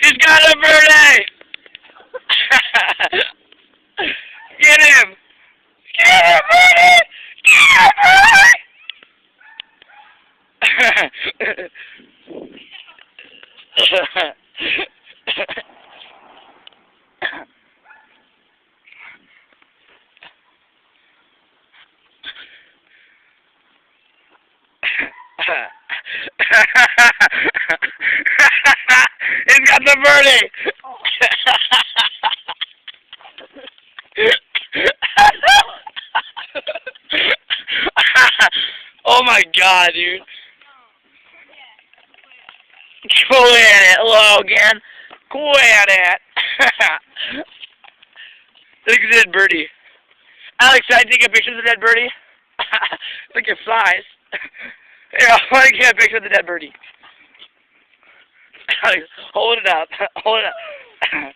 He's got a birdie! Get him! Get him, birdie! Get him, birdie! He's got the birdie! Oh my god, dude. Quit it, Logan. Quit it. Look at that birdie. Alex, can I take a picture of the dead birdie? Look at size. Here, I want to get a picture of the dead birdie. Alex, hold it up. Hold it up.